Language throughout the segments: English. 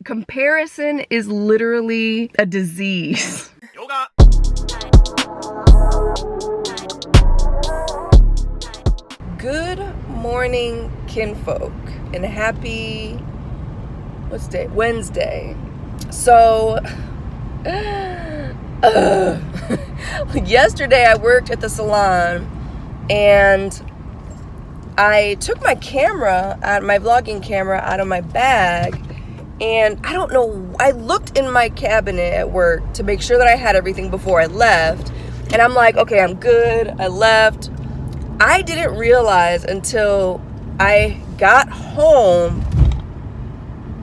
Comparison is literally a disease. Yoga. Good morning, kinfolk, and happy, what's day? Wednesday. So, yesterday I worked at the salon and I took my camera, my vlogging camera, out of my bag, and I don't know, I looked in my cabinet at work to make sure that I had everything before I left, and I'm like, okay, I'm good, I left. I didn't realize until I got home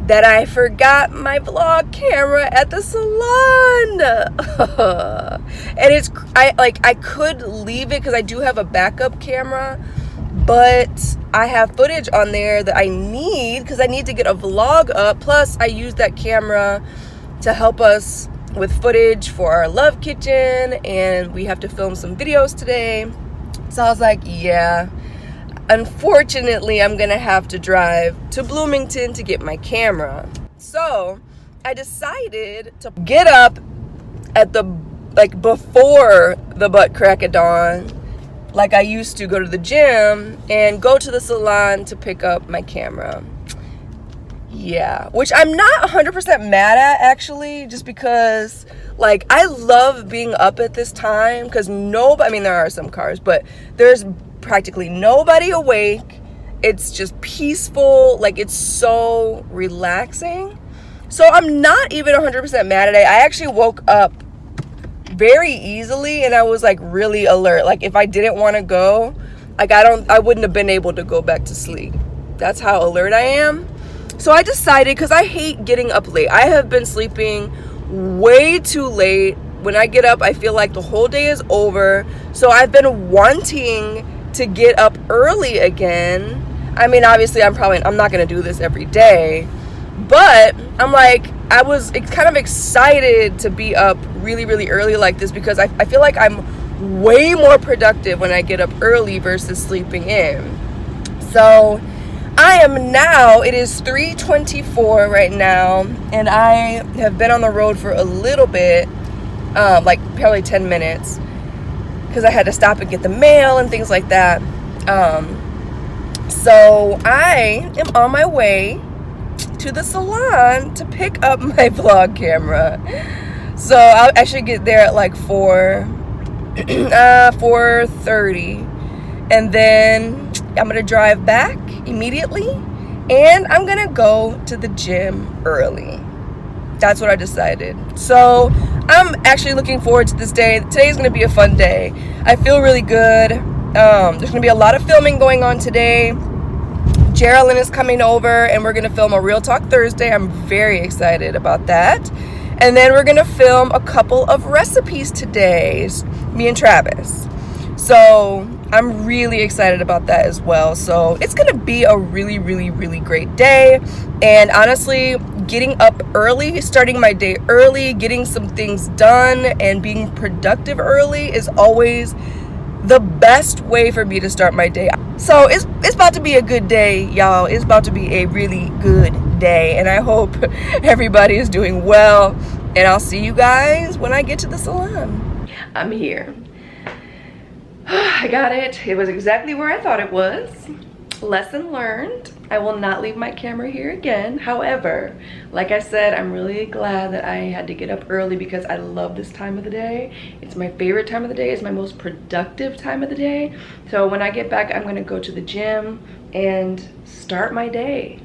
that I forgot my vlog camera at the salon. And I could leave it because I do have a backup camera, but I have footage on there that I need because I need to get a vlog up. Plus I use that camera to help us with footage for our love kitchen, and we have to film some videos today. So I was like, yeah, unfortunately, I'm gonna have to drive to Bloomington to get my camera. So I decided to get up at before the butt crack of dawn, like I used to go to the gym, and go to the salon to pick up my camera. Yeah, which I'm not 100% mad at, actually, just because, like, I love being up at this time because I mean, there are some cars, but there's practically nobody awake. It's just peaceful. Like, it's so relaxing. So I'm not even 100% mad at it. I actually woke up very easily and I was like really alert. Like, if I didn't want to go, like, I wouldn't have been able to go back to sleep. That's how alert I am. So I decided, because I hate getting up late. I have been sleeping way too late. When I get up, I feel like the whole day is over. So I've been wanting to get up early again. I mean, obviously, I'm not going to do this every day. But I'm like, I was kind of excited to be up really, really early like this because I feel like I'm way more productive when I get up early versus sleeping in. So I am now, it is 3:24 right now, and I have been on the road for a little bit, like probably 10 minutes, because I had to stop and get the mail and things like that. So I am on my way to the salon to pick up my vlog camera. So I'll actually get there at like 4:30, and then I'm gonna drive back immediately, and I'm gonna go to the gym early. That's what I decided. So I'm actually looking forward to this day. Today's gonna be a fun day. I feel really good. There's gonna be a lot of filming going on today. Geraldine is coming over and we're gonna film a Real Talk Thursday. I'm very excited about that. And then we're gonna film a couple of recipes today, me and Travis. So I'm really excited about that as well. So it's gonna be a really, really, really great day. And honestly, getting up early, starting my day early, getting some things done, and being productive early is always the best way for me to start my day. So it's about to be a good day, y'all. It's about to be a really good day, and I hope everybody is doing well. And I'll see you guys when I get to the salon. I'm here. I got it. It was exactly where I thought it was. Lesson learned. I will not leave my camera here again. However, like I said, I'm really glad that I had to get up early because I love this time of the day. It's my favorite time of the day. It's my most productive time of the day. So when I get back, I'm gonna go to the gym and start my day.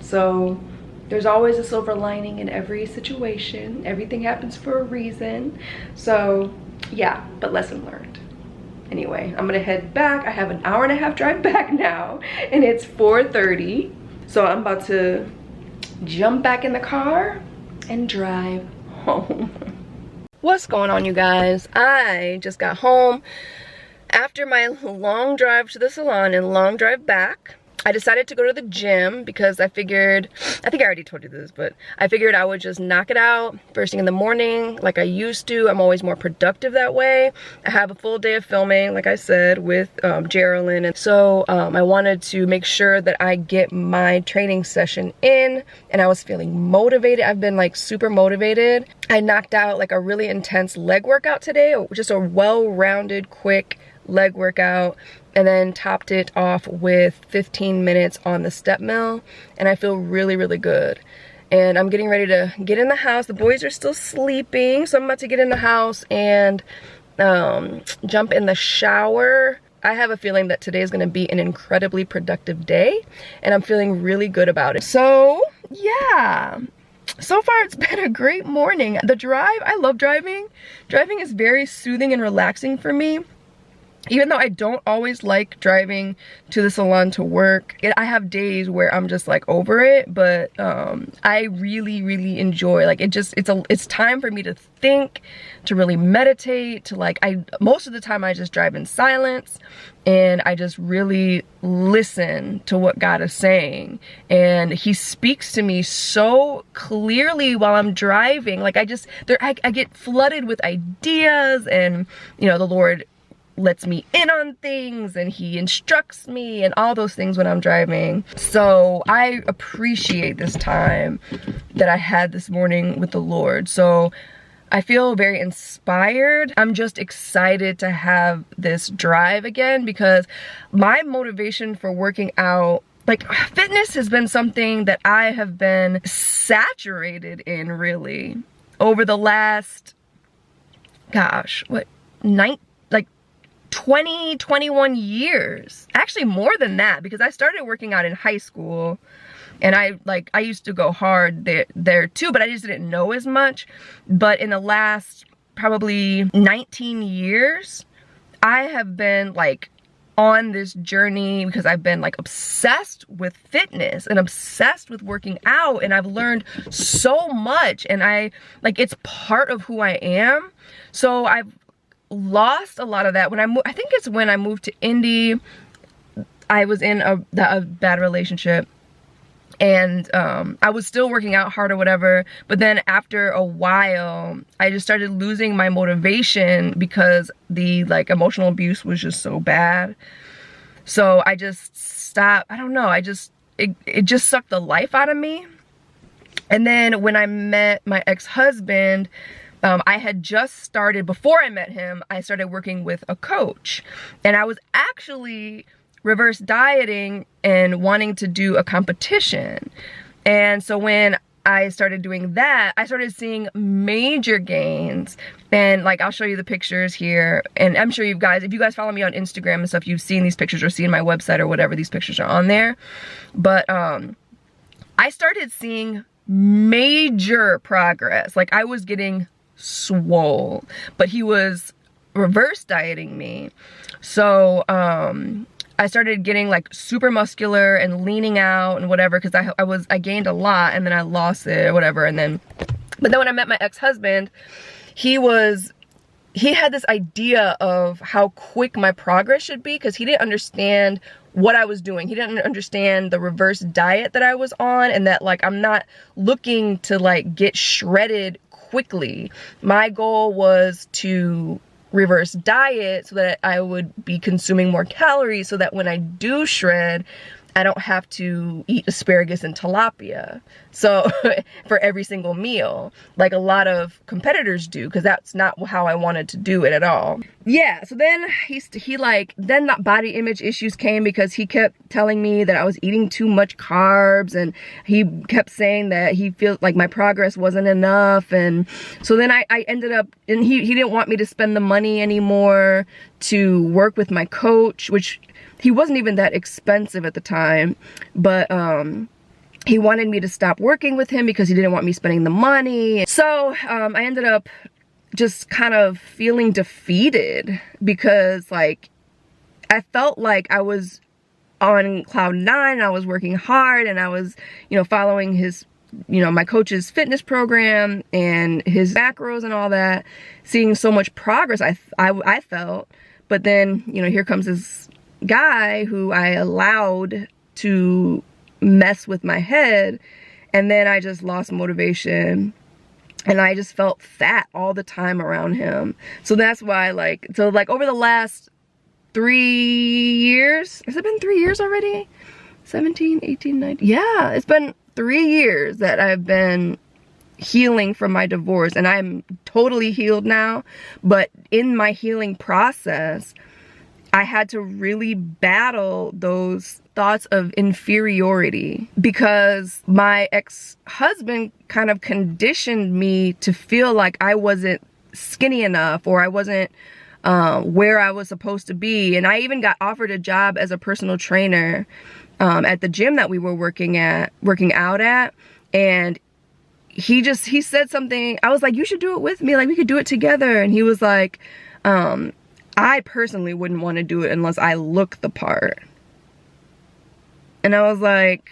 So there's always a silver lining in every situation. Everything happens for a reason. So yeah, but lesson learned. Anyway, I'm gonna head back. I have an hour-and-a-half drive back now, and it's 4:30. So I'm about to jump back in the car and drive home. What's going on, you guys? I just got home after my long drive to the salon and long drive back. I decided to go to the gym because I figured, I think I already told you this, but I figured I would just knock it out first thing in the morning like I used to. I'm always more productive that way. I have a full day of filming, like I said, with Geraldine. And so I wanted to make sure that I get my training session in, and I was feeling motivated. I've been like super motivated. I knocked out like a really intense leg workout today, just a well-rounded, quick leg workout, and then topped it off with 15 minutes on the step mill, and I feel really, really good. And I'm getting ready to get in the house. The boys are still sleeping, so I'm about to get in the house and jump in the shower. I have a feeling that today is going to be an incredibly productive day, and I'm feeling really good about it. So yeah, so far it's been a great morning. The drive, I love driving. Driving is very soothing and relaxing for me. Even though I don't always like driving to the salon to work, I have days where I'm just like over it, but I really, really enjoy, like, it's time for me to think, to really meditate, to like, most of the time I just drive in silence and I just really listen to what God is saying, and he speaks to me so clearly while I'm driving. Like I get flooded with ideas, and you know, the Lord lets me in on things and he instructs me and all those things when I'm driving. So I appreciate this time that I had this morning with the Lord. So I feel very inspired. I'm just excited to have this drive again, because my motivation for working out, like, fitness has been something that I have been saturated in really over the last, gosh, what, 20, 21 years. Actually more than that, because I started working out in high school, and I used to go hard there too, but I just didn't know as much. But in the last probably 19 years, I have been like on this journey because I've been like obsessed with fitness and obsessed with working out, and I've learned so much, and it's part of who I am. So I've lost a lot of that when I think it's when I moved to Indy. I was in a bad relationship, and I was still working out hard or whatever, but then after a while I just started losing my motivation because the like emotional abuse was just so bad. So I just stopped. I don't know, it just sucked the life out of me. And then when I met my ex-husband, I had just started, before I met him, I started working with a coach, and I was actually reverse dieting and wanting to do a competition. And so when I started doing that, I started seeing major gains, and like, I'll show you the pictures here, and I'm sure you guys, if you guys follow me on Instagram and stuff, you've seen these pictures or seen my website or whatever, these pictures are on there. But I started seeing major progress. Like, I was getting swole, but he was reverse dieting me. So I started getting like super muscular and leaning out and whatever, because I gained a lot and then I lost it or whatever. And then, but then when I met my ex-husband, he had this idea of how quick my progress should be, because he didn't understand what I was doing. He didn't understand the reverse diet that I was on, and that like, I'm not looking to like get shredded quickly. My goal was to reverse diet so that I would be consuming more calories, so that when I do shred, I don't have to eat asparagus and tilapia so for every single meal like a lot of competitors do, because that's not how I wanted to do it at all. Yeah, so then then that body image issues came, because he kept telling me that I was eating too much carbs, and he kept saying that he feels like my progress wasn't enough. And so then I ended up, and he didn't want me to spend the money anymore to work with my coach, which he wasn't even that expensive at the time, but he wanted me to stop working with him because he didn't want me spending the money. So I ended up just kind of feeling defeated, because like, I felt like I was on cloud nine. I was working hard, and I was, you know, following his, you know, my coach's fitness program and his macros and all that, seeing so much progress I felt. But then, you know, here comes this guy who I allowed to mess with my head. And then I just lost motivation. And I just felt fat all the time around him. So that's why, like, over the last 3 years, has it been 3 years already? 17, 18, 19, yeah, it's been 3 years that I've been healing from my divorce, and I'm totally healed now. But in my healing process, I had to really battle those thoughts of inferiority, because my ex-husband kind of conditioned me to feel like I wasn't skinny enough, or I wasn't where I was supposed to be. And I even got offered a job as a personal trainer at the gym that we were working out at, and he said something. I was like, you should do it with me, like we could do it together. And he was like, I personally wouldn't want to do it unless I look the part. And I was like,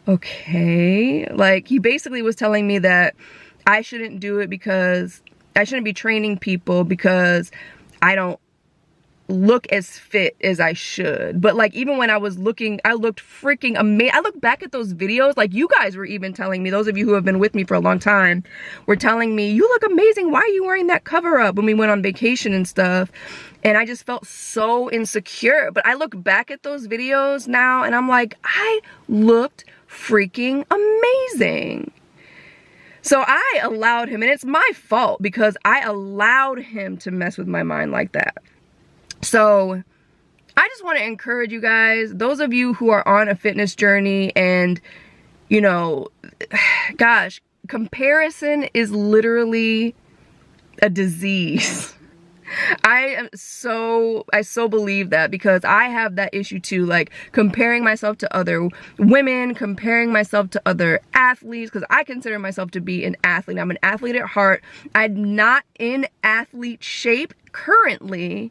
okay. Like, he basically was telling me that I shouldn't do it because I shouldn't be training people because I don't look as fit as I should. But like, even when I was looking, I looked freaking amazing. I look back at those videos, like you guys were even telling me, those of you who have been with me for a long time were telling me, you look amazing, why are you wearing that cover up, when we went on vacation and stuff. And I just felt so insecure. But I look back at those videos now and I'm like, I looked freaking amazing. So I allowed him, and it's my fault because I allowed him to mess with my mind like that. So I just want to encourage you guys, those of you who are on a fitness journey, and you know, gosh, comparison is literally a disease. I so believe that, because I have that issue too, like comparing myself to other women, comparing myself to other athletes, because I consider myself to be an athlete. I'm an athlete at heart. I'm not in athlete shape currently,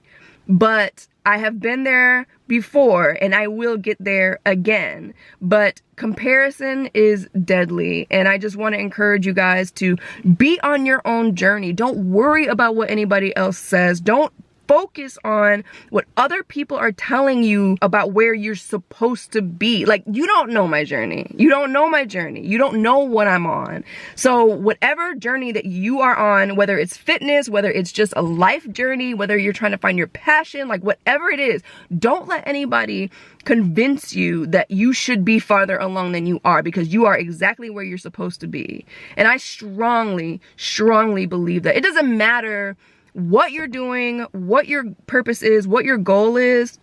but I have been there before and I will get there again. But comparison is deadly, and I just want to encourage you guys to be on your own journey. Don't worry about what anybody else says. Don't focus on what other people are telling you about where you're supposed to be. Like, you don't know my journey. You don't know my journey. You don't know what I'm on. So whatever journey that you are on, whether it's fitness, whether it's just a life journey, whether you're trying to find your passion, like whatever it is, don't let anybody convince you that you should be farther along than you are, because you are exactly where you're supposed to be. And I strongly, strongly believe that. It doesn't matter what you're doing, what your purpose is, what your goal is.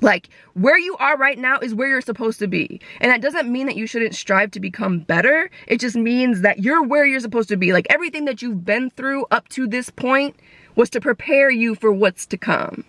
Like, where you are right now is where you're supposed to be. And that doesn't mean that you shouldn't strive to become better. It just means that you're where you're supposed to be. Like, everything that you've been through up to this point was to prepare you for what's to come.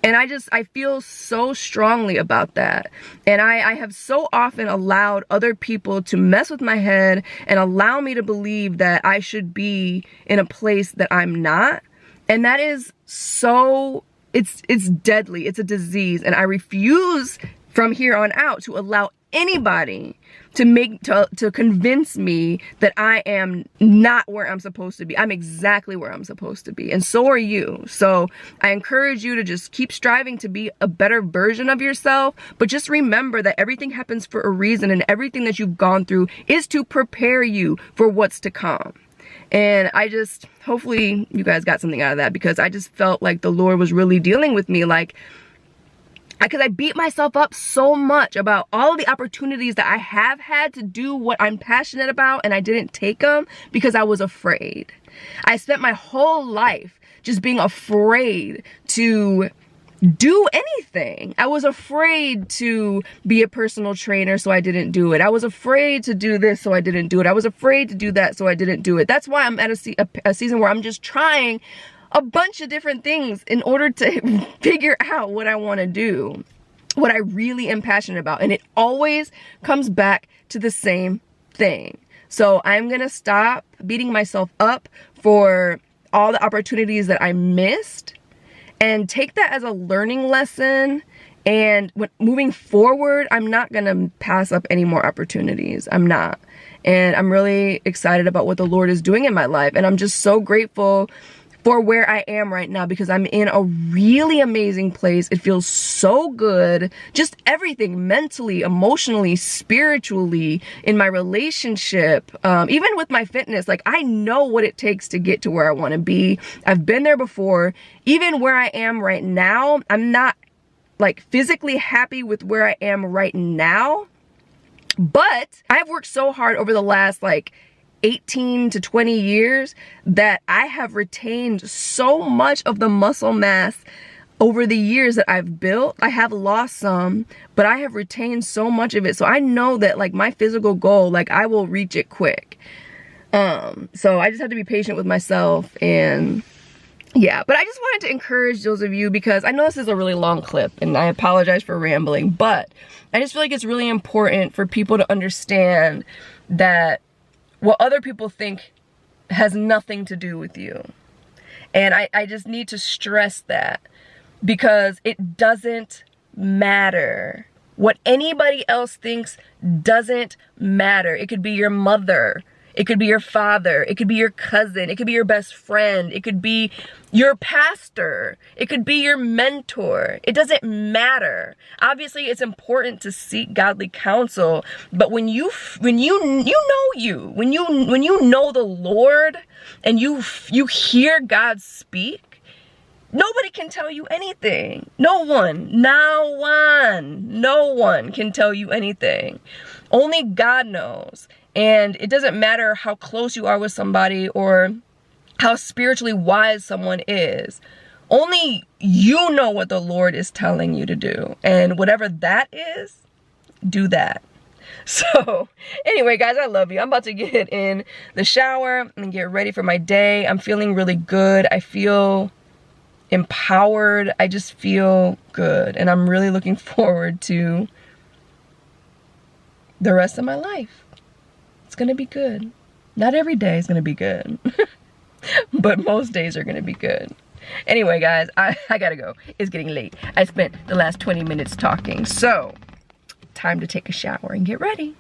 And I feel so strongly about that. And I have so often allowed other people to mess with my head and allow me to believe that I should be in a place that I'm not. And that is so, it's deadly. It's a disease. And I refuse from here on out to allow anybody to convince me that I am not where I'm supposed to be. I'm exactly where I'm supposed to be. And so are you. So I encourage you to just keep striving to be a better version of yourself. But just remember that everything happens for a reason, and everything that you've gone through is to prepare you for what's to come. And hopefully you guys got something out of that, because I just felt like the Lord was really dealing with me, like, because I beat myself up so much about all of the opportunities that I have had to do what I'm passionate about, and I didn't take them because I was afraid. I spent my whole life just being afraid to do anything. I was afraid to be a personal trainer, so I didn't do it. I was afraid to do this, so I didn't do it. I was afraid to do that, so I didn't do it. That's why I'm at a season where I'm just trying a bunch of different things in order to figure out what I want to do, what I really am passionate about. And it always comes back to the same thing. So I'm gonna stop beating myself up for all the opportunities that I missed, and take that as a learning lesson. And moving forward, I'm not gonna pass up any more opportunities. I'm not. And I'm really excited about what the Lord is doing in my life. And I'm just so grateful for where I am right now, because I'm in a really amazing place. It feels so good. Just everything, mentally, emotionally, spiritually, in my relationship, even with my fitness. Like, I know what it takes to get to where I want to be. I've been there before. Even where I am right now, I'm not like physically happy with where I am right now, but I've worked so hard over the last like 18 to 20 years that I have retained so much of the muscle mass over the years that I've built. I have lost some, but I have retained so much of it. So I know that like my physical goal, like I will reach it quick. So I just have to be patient with myself, and yeah, but I just wanted to encourage those of you, because I know this is a really long clip and I apologize for rambling, but I just feel like it's really important for people to understand that what other people think has nothing to do with you. And I just need to stress that, because it doesn't matter. What anybody else thinks doesn't matter. It could be your mother. It could be your father. It could be your cousin. It could be your best friend. It could be your pastor. It could be your mentor. It doesn't matter. Obviously, it's important to seek godly counsel, but when you know the Lord and you hear God speak, nobody can tell you anything. No one can tell you anything. Only God knows. And it doesn't matter how close you are with somebody or how spiritually wise someone is. Only you know what the Lord is telling you to do. And whatever that is, do that. So anyway, guys, I love you. I'm about to get in the shower and get ready for my day. I'm feeling really good. I feel empowered. I just feel good. And I'm really looking forward to the rest of my life. It's gonna be good. Not every day is gonna be good, but most days are gonna be good. Anyway, guys, I gotta go. It's getting late. I spent the last 20 minutes talking, so time to take a shower and get ready.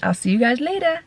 I'll see you guys later.